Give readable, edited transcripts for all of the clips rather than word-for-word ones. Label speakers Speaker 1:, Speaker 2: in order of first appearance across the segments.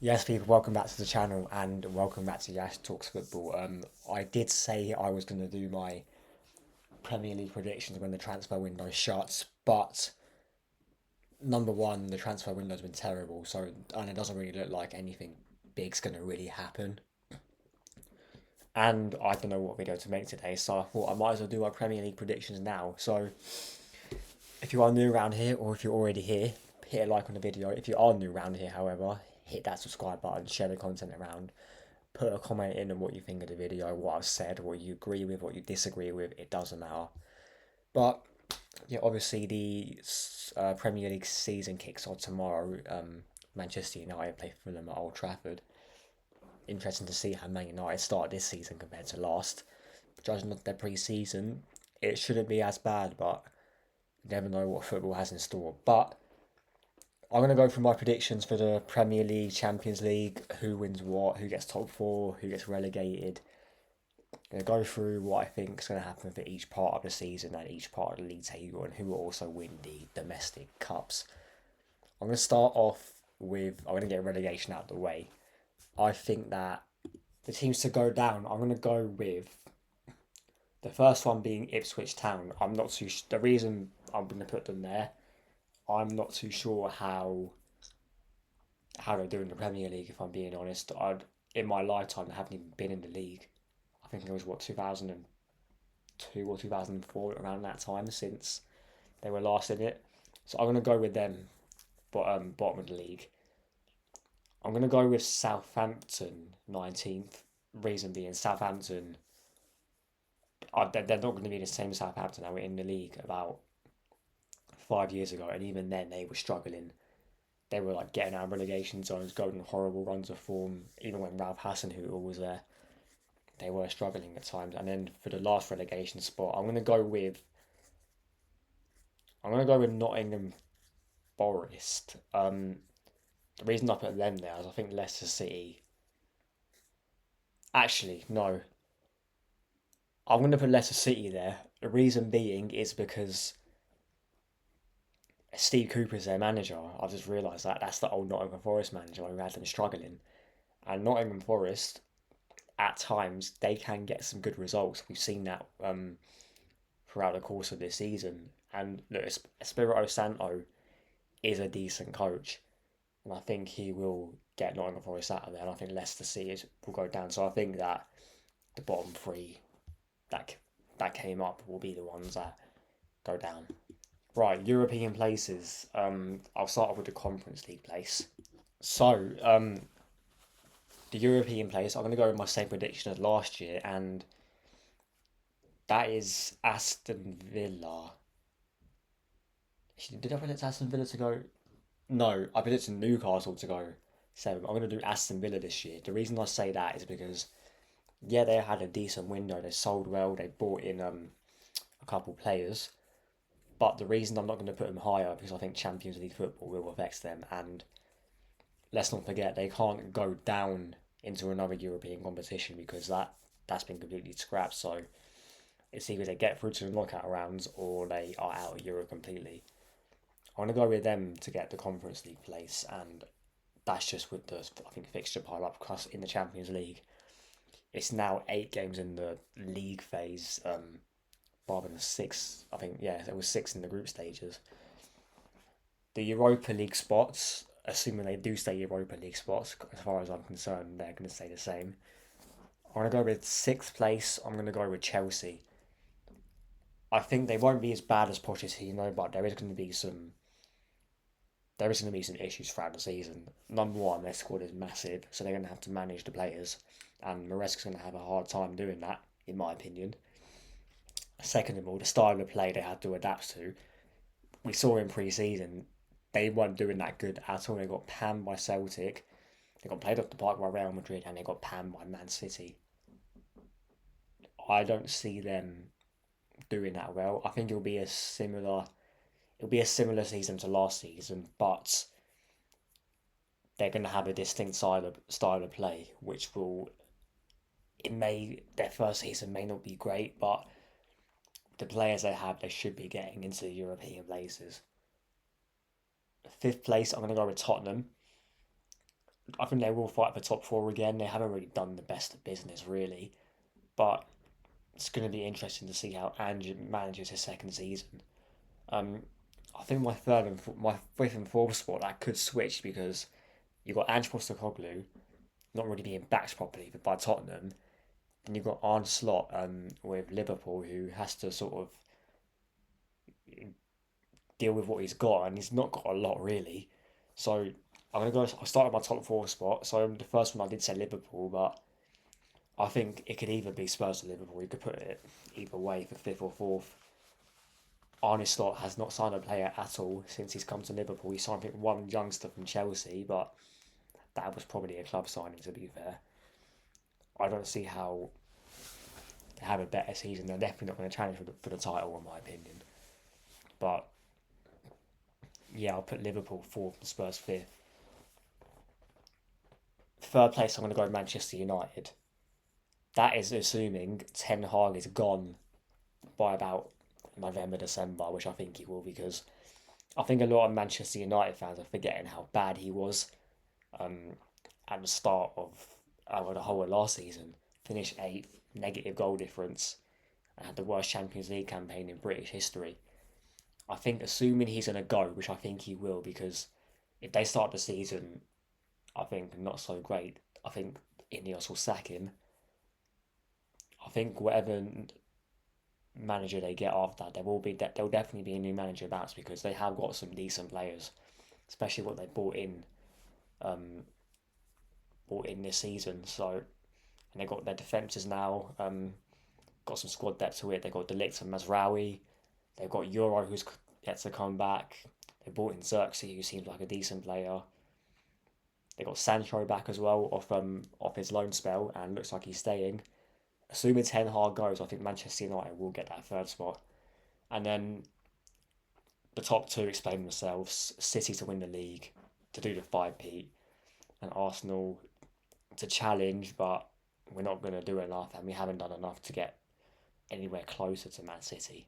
Speaker 1: Yes, people, welcome back to the channel and welcome back to Yash Talks Football. I did say I was going to do my Premier League predictions when the transfer window shuts, but number one, the transfer window's been terrible, and it doesn't really look like anything big's going to really happen. And I don't know what video to make today, so I thought I might as well do my Premier League predictions now. So, if you are new around here, or if you're already here, hit a like on the video. If you are new around here, however, hit that subscribe button, share the content around, put a comment in on what you think of the video, what I've said, what you agree with, what you disagree with. It doesn't matter. But yeah, obviously the Premier League season kicks off tomorrow. Manchester United play Fulham at Old Trafford. Interesting to see how Man United started this season compared to last. Judging off their pre-season, it shouldn't be as bad, but you never know what football has in store. But I'm going to go through my predictions for the Premier League, Champions League, who wins what, who gets top four, who gets relegated, going to go through what I think is going to happen for each part of the season and each part of the league table and who will also win the domestic cups. I'm going to start off with, I'm going to get relegation out of the way. I think that the teams to go down, I'm going to go with the first one being Ipswich Town. I'm not too, the reason I'm going to put them there, I'm not too sure how they do in the Premier League, if I'm being honest. In my lifetime, I haven't even been in the league. I think it was, 2002 or 2004, around that time, since they were last in it. So I'm going to go with them, bottom of the league. I'm going to go with Southampton 19th. Reason being, Southampton, they're not going to be the same Southampton that were in the league about 5 years ago, and even then they were struggling. They were like getting out of relegation zones, going on horrible runs of form. Even when Ralph Hasenhüttl was there, they were struggling at times. And then for the last relegation spot, I'm gonna go with Nottingham Forest. The reason I put them there is I think Leicester City. Actually, no, I'm gonna put Leicester City there. The reason being is because Steve Cooper's their manager. I've just realised that that's the old Nottingham Forest manager who had them struggling. And Nottingham Forest, at times, they can get some good results. We've seen that throughout the course of this season. And look, Espirito Santo is a decent coach, and I think he will get Nottingham Forest out of there. And I think Leicester City will go down. So I think that the bottom three that that came up will be the ones that go down. Right, European places. I'll start off with the Conference League place. So, the European place, I'm going to go with my same prediction as last year, and that is Aston Villa. Did I predict Aston Villa to go? No, I predicted Newcastle to go seven. I'm going to do Aston Villa this year. The reason I say that is because, yeah, they had a decent window. They sold well. They bought in a couple players. But the reason I'm not going to put them higher because I think Champions League football will affect them. And let's not forget, they can't go down into another European competition because that's been completely scrapped. So it's either they get through to the knockout rounds or they are out of Euro completely. I'm going to go with them to get the Conference League place, and that's just with the, I think, fixture pile up because in the Champions League, it's now 8 games in the league phase, rather than six. I think, yeah, there was six in the group stages. The Europa League spots, assuming they do stay Europa League spots, as far as I'm concerned, they're going to stay the same. I'm going to go with sixth place. I'm going to go with Chelsea. I think they won't be as bad as Pochettino, but there is going to be some issues throughout the season. Number one, their squad is massive, so they're going to have to manage the players, and Maresca's going to have a hard time doing that, in my opinion. Second of all, the style of play they had to adapt to. We saw in pre-season, they weren't doing that good at all. They got panned by Celtic, they got played off the park by Real Madrid, and they got panned by Man City. I don't see them doing that well. I think it'll be a similar season to last season, but they're going to have a distinct style of play, which will it may their first season may not be great, but the players they have, they should be getting into the European places. Fifth place, I'm going to go with Tottenham. I think they will fight for top four again. They haven't really done the best of business really, but it's going to be interesting to see how Ange manages his second season. Um, I think my fifth and fourth spot that could switch because you've got Ange Postecoglou not really being backed properly by Tottenham. Then you've got Arne Slot with Liverpool who has to sort of deal with what he's got, and he's not got a lot really. So I'm gonna go. I'll start with my top four spot. So the first one I did say Liverpool, but I think it could either be Spurs or Liverpool. You could put it either way for fifth or fourth. Arne Slot has not signed a player at all since he's come to Liverpool. He signed, I think, one youngster from Chelsea, but that was probably a club signing, to be fair. I don't see how they have a better season. They're definitely not going to challenge for the title, in my opinion. But yeah, I'll put Liverpool fourth and Spurs fifth. Third place, I'm going to go Manchester United. That is assuming Ten Hag is gone by about November, December, which I think he will, because I think a lot of Manchester United fans are forgetting how bad he was um, at the start of the whole of last season. Finished eighth, negative goal difference, and had the worst Champions League campaign in British history. I think assuming he's going to go, which I think he will, because if they start the season, I think not so great. I think Ineos will sack him. I think whatever manager they get after that, there'll definitely be a new manager about because they have got some decent players, especially what they um, bought in this season. So and they got their defences now. Got some squad depth to it. They got Delict and Mazraoui. They've got Euro who's yet to come back. They bought in Xerxes who seems like a decent player. They got Sancho back as well off his loan spell and looks like he's staying. Assuming Ten Hag goes, I think Manchester United will get that third spot. And then the top two explain themselves. City to win the league, to do the five-peat, and Arsenal to challenge, but we're not going to do enough, and we haven't done enough to get anywhere closer to Man City.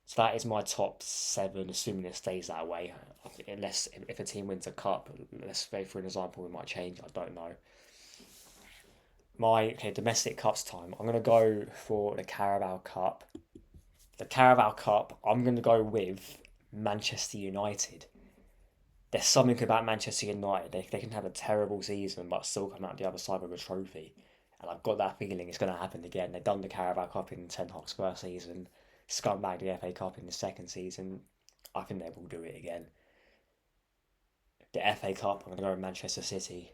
Speaker 1: So that is my top seven, assuming it stays that way. Unless if a team wins a cup, let's say for an example, it might change. I don't know. Domestic cups time. I'm gonna go for the Carabao Cup. The Carabao Cup. I'm gonna go with Manchester United. There's something about Manchester United. They can have a terrible season but still come out the other side with a trophy. And I've got that feeling it's going to happen again. They've done the Carabao Cup in Ten Hag's first season, scumbag the FA Cup in the second season. I think they will do it again. The FA Cup, I'm going to go with Manchester City.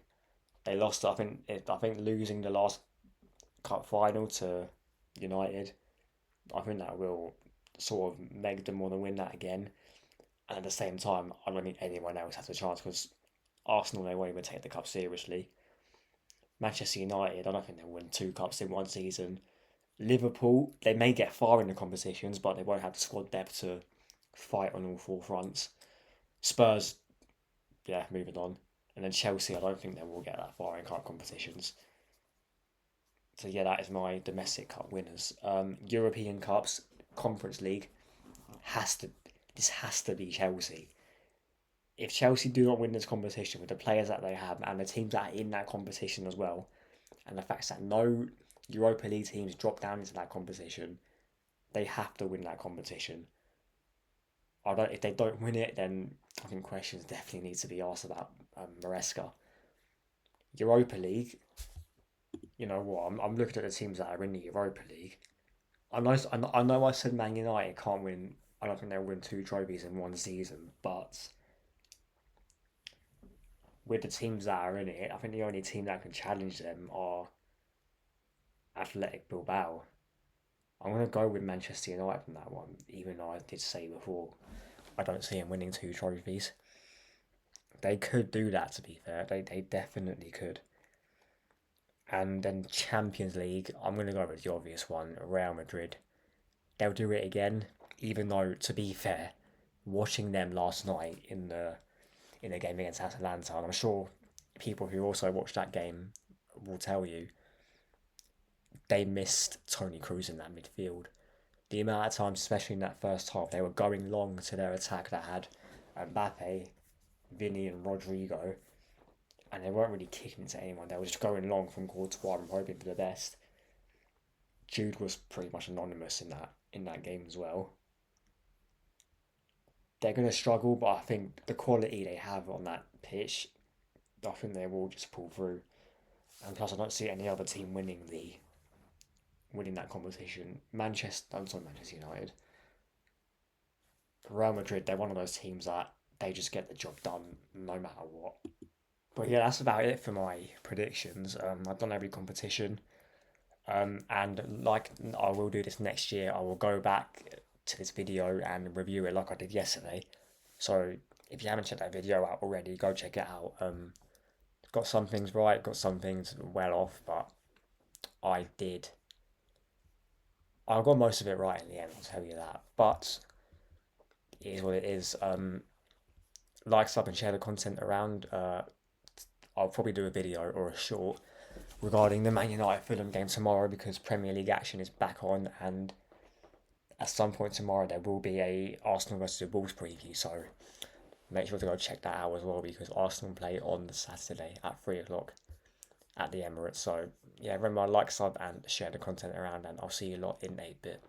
Speaker 1: They lost. I think losing the last cup final to United, I think that will sort of make them want to win that again. And at the same time, I don't think anyone else has a chance because Arsenal, they won't even take the cup seriously. Manchester United, I don't think they'll win two cups in one season. Liverpool, they may get far in the competitions, but they won't have the squad depth to fight on all four fronts. Spurs, yeah, moving on. And then Chelsea, I don't think they will get that far in cup competitions. So yeah, that is my domestic cup winners. European Cups, Conference League, has to this has to be Chelsea. If Chelsea do not win this competition with the players that they have and the teams that are in that competition as well, and the fact that no Europa League teams drop down into that competition, they have to win that competition. If they don't win it, then I think questions definitely need to be asked about Maresca. Europa League, you know what? I'm looking at the teams that are in the Europa League. I know I said Man United can't win. I don't think they'll win two trophies in one season, but with the teams that are in it, I think the only team that can challenge them are Athletic Bilbao. I'm going to go with Manchester United in that one, even though I did say before I don't see them winning two trophies. They could do that, to be fair. They definitely could. And then Champions League, I'm going to go with the obvious one, Real Madrid. They'll do it again, even though, to be fair, watching them last night in the game against Atalanta, and I'm sure people who also watched that game will tell you, they missed Tony Cruz in that midfield. The amount of times, especially in that first half, they were going long to their attack that had Mbappe, Vinny, and Rodrigo. and they weren't really kicking into anyone. They were just going long from Courtois and hoping for the best. Jude was pretty much anonymous in that game as well. They're going to struggle, but I think the quality they have on that pitch, I think they will just pull through. And plus, I don't see any other team winning that competition. I'm sorry, Manchester United. Real Madrid, they're one of those teams that they just get the job done no matter what. But yeah, that's about it for my predictions. I've done every competition. And like I will do this next year, I will go back to this video and review it like I did yesterday. So if you haven't checked that video out already, go check it out. Got some things right, got some things well off, but I did. I got most of it right in the end, I'll tell you that. But it is what it is. Like, sub, and share the content around. I'll probably do a video or a short regarding the Man United Fulham game tomorrow because Premier League action is back on, and at some point tomorrow there will be a Arsenal versus Wolves preview. So make sure to go check that out as well because Arsenal play on the Saturday at 3 o'clock at the Emirates. So yeah, remember, like, sub, and share the content around, and I'll see you lot in a bit.